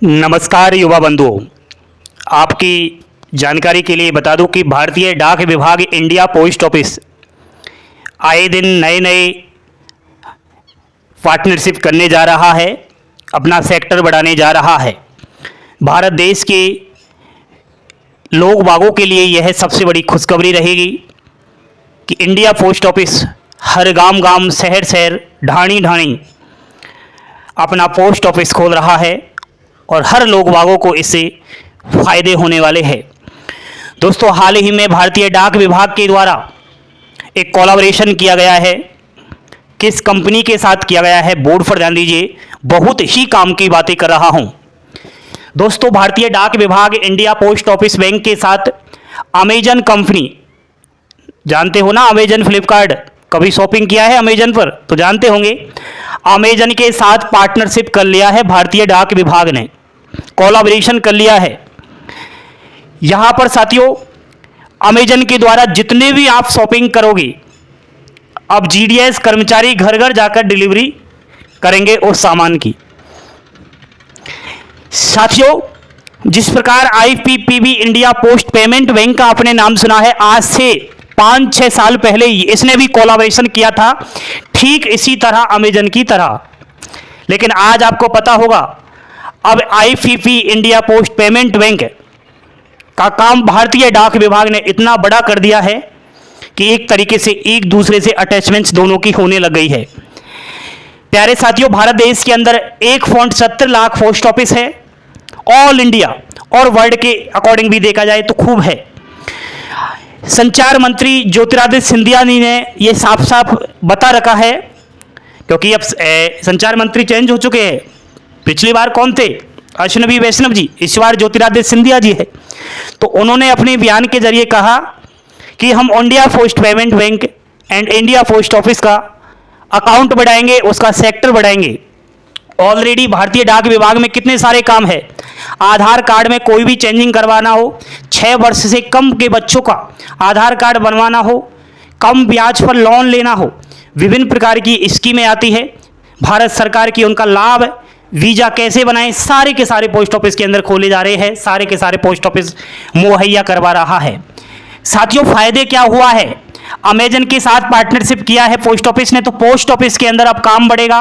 नमस्कार युवा बंधुओं, आपकी जानकारी के लिए बता दूं कि भारतीय डाक विभाग इंडिया पोस्ट ऑफिस आए दिन नए नए पार्टनरशिप करने जा रहा है, अपना सेक्टर बढ़ाने जा रहा है। भारत देश के लोग बागों के लिए यह सबसे बड़ी खुशखबरी रहेगी कि इंडिया पोस्ट ऑफिस हर गांव गांव, शहर शहर, ढाणी ढाणी अपना पोस्ट ऑफिस खोल रहा है और हर लोग बागों को इससे फ़ायदे होने वाले हैं। दोस्तों, हाल ही में भारतीय डाक विभाग के द्वारा एक कोलैबोरेशन किया गया है। किस कंपनी के साथ किया गया है, बोर्ड पर ध्यान दीजिए, बहुत ही काम की बातें कर रहा हूं। दोस्तों, भारतीय डाक विभाग इंडिया पोस्ट ऑफिस बैंक के साथ अमेजन कंपनी, जानते हो ना अमेजन, फ्लिपकार्ट, कभी शॉपिंग किया है अमेजन पर तो जानते होंगे। अमेजन के साथ पार्टनरशिप कर लिया है भारतीय डाक विभाग ने, कोलैबोरेशन कर लिया है। यहां पर साथियों, अमेजन के द्वारा जितने भी आप शॉपिंग करोगे, अब जीडीएस कर्मचारी घर घर जाकर डिलीवरी करेंगे उस सामान की। साथियों, जिस प्रकार IPPB India post payment bank का आपने नाम सुना है, आज से 5-6 साल पहले इसने भी कोलैबोरेशन किया था, ठीक इसी तरह अमेजन की तरह। लेकिन आज आपको पता होगा, अब IPP India post payment bank का काम भारतीय डाक विभाग ने इतना बड़ा कर दिया है कि एक तरीके से एक दूसरे से अटैचमेंट्स दोनों की होने लग गई है। प्यारे साथियों, भारत देश के अंदर 1.70 लाख पोस्ट ऑफिस है, ऑल इंडिया और वर्ल्ड के अकॉर्डिंग भी देखा जाए तो खूब है। संचार मंत्री ज्योतिरादित्य सिंधिया ने यह साफ साफ बता रखा है, क्योंकि अब संचार मंत्री चेंज हो चुके हैं। पिछली बार कौन थे? अश्विनी वैष्णव जी, इस बार ज्योतिरादित्य सिंधिया जी है। तो उन्होंने अपने बयान के जरिए कहा कि हम India post payment bank and India post office का अकाउंट बढ़ाएंगे, उसका सेक्टर बढ़ाएंगे। ऑलरेडी भारतीय डाक विभाग में कितने सारे काम है। आधार कार्ड में कोई भी चेंजिंग करवाना हो, 6 वर्ष से कम के बच्चों का आधार कार्ड बनवाना हो, कम ब्याज पर लोन लेना हो, विभिन्न प्रकार की स्कीमें आती है भारत सरकार की, उनका लाभ, वीज़ा कैसे बनाएं, सारे के सारे पोस्ट ऑफिस के अंदर खोले जा रहे हैं, सारे के सारे पोस्ट ऑफिस मुहैया करवा रहा है। साथियों, फायदे क्या हुआ है? अमेजन के साथ पार्टनरशिप किया है पोस्ट ऑफिस ने, तो पोस्ट ऑफिस के अंदर अब काम बढ़ेगा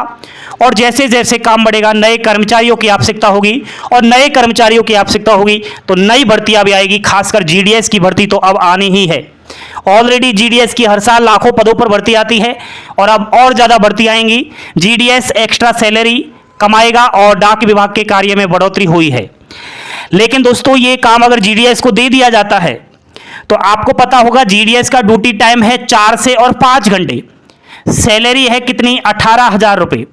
और जैसे जैसे काम बढ़ेगा नए कर्मचारियों की आवश्यकता होगी, और नए कर्मचारियों की आवश्यकता होगी तो नई भर्तियां भी आएगी। खासकर जीडीएस की भर्ती तो अब आनी ही है। ऑलरेडी जीडीएस की हर साल लाखों पदों पर भर्ती आती है और अब और ज़्यादा भर्ती आएंगी। जीडीएस एक्स्ट्रा सैलरी कमाएगा और डाक विभाग के कार्य में बढ़ोतरी हुई है। लेकिन दोस्तों, ये काम अगर जीडीएस को दे दिया जाता है तो आपको पता होगा जीडीएस का ड्यूटी टाइम है 4 से और 5 घंटे, सैलरी है कितनी? 18,000 रुपये।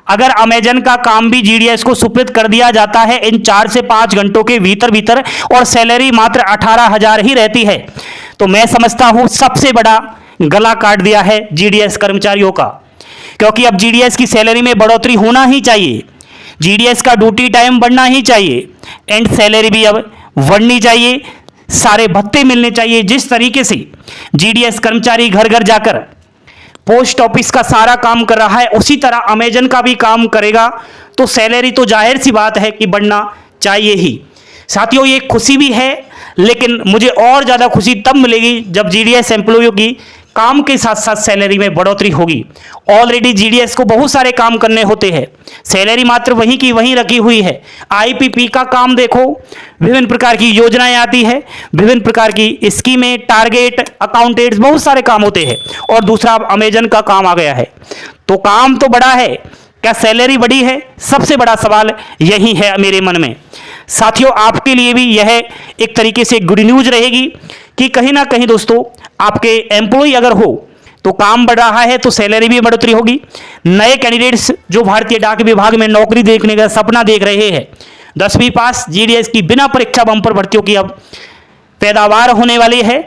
अगर अमेजन का काम भी जीडीएस को सुपुर्द कर दिया जाता है इन 4 से 5 घंटों के भीतर भीतर और सैलरी मात्र 18,000 ही रहती है, तो मैं समझता हूं सबसे बड़ा गला काट दिया है जीडीएस कर्मचारियों का। क्योंकि अब जीडीएस की सैलरी में बढ़ोतरी होना ही चाहिए, जीडीएस का ड्यूटी टाइम बढ़ना ही चाहिए एंड सैलरी भी अब बढ़नी चाहिए, सारे भत्ते मिलने चाहिए। जिस तरीके से जीडीएस कर्मचारी घर घर जाकर पोस्ट ऑफिस का सारा काम कर रहा है, उसी तरह अमेजन का भी काम करेगा, तो सैलरी तो जाहिर सी बात है कि बढ़ना चाहिए ही। साथियों, ये खुशी भी है, लेकिन मुझे और ज़्यादा खुशी तब मिलेगी जब जीडीएस एम्प्लॉइयों की काम के साथ साथ सैलरी में बढ़ोतरी होगी। ऑलरेडी जीडीएस को बहुत सारे काम करने होते हैं, सैलरी मात्र वहीं की वहीं रखी हुई है। आईपीपी का काम देखो, विभिन्न प्रकार की योजनाएं आती है, विभिन्न प्रकार की स्कीमें, टारगेट, अकाउंटेंट्स, बहुत सारे काम होते हैं। और दूसरा अब अमेजन का काम आ गया है, तो काम तो बड़ा है, क्या सैलरी बढ़ी है? सबसे बड़ा सवाल यही है मेरे मन में। साथियों, आपके लिए भी यह एक तरीके से गुड न्यूज रहेगी कि कहीं ना कहीं दोस्तों, आपके एम्प्लॉय अगर हो तो काम बढ़ रहा है तो सैलरी भी बढ़ोतरी होगी। नए कैंडिडेट्स जो भारतीय डाक विभाग में नौकरी देखने का सपना देख रहे हैं, 10वीं पास जीडीएस की बिना परीक्षा बंपर भर्तियों की अब पैदावार होने वाली है।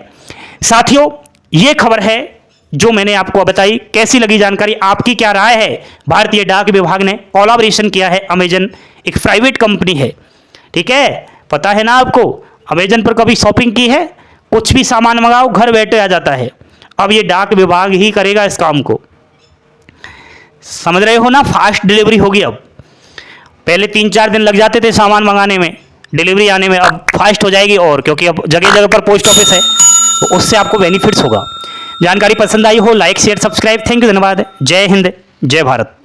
साथियों, ये खबर है जो मैंने आपको बताई। कैसी लगी जानकारी? आपकी क्या राय है? भारतीय डाक विभाग ने कोलैबोरेशन किया है, अमेजन एक प्राइवेट कंपनी है, ठीक है, पता है ना आपको। अमेजन पर कभी शॉपिंग की है? कुछ भी सामान मंगाओ घर बैठे आ जाता है। अब ये डाक विभाग ही करेगा इस काम को, समझ रहे हो ना, फास्ट डिलीवरी होगी अब। पहले 3-4 दिन लग जाते थे सामान मंगाने में, डिलीवरी आने में, अब फास्ट हो जाएगी और क्योंकि अब जगह जगह पर पोस्ट ऑफिस है तो उससे आपको बेनिफिट्स होगा। जानकारी पसंद आई हो like share subscribe. Thank you, धन्यवाद। जय हिंद, जय भारत।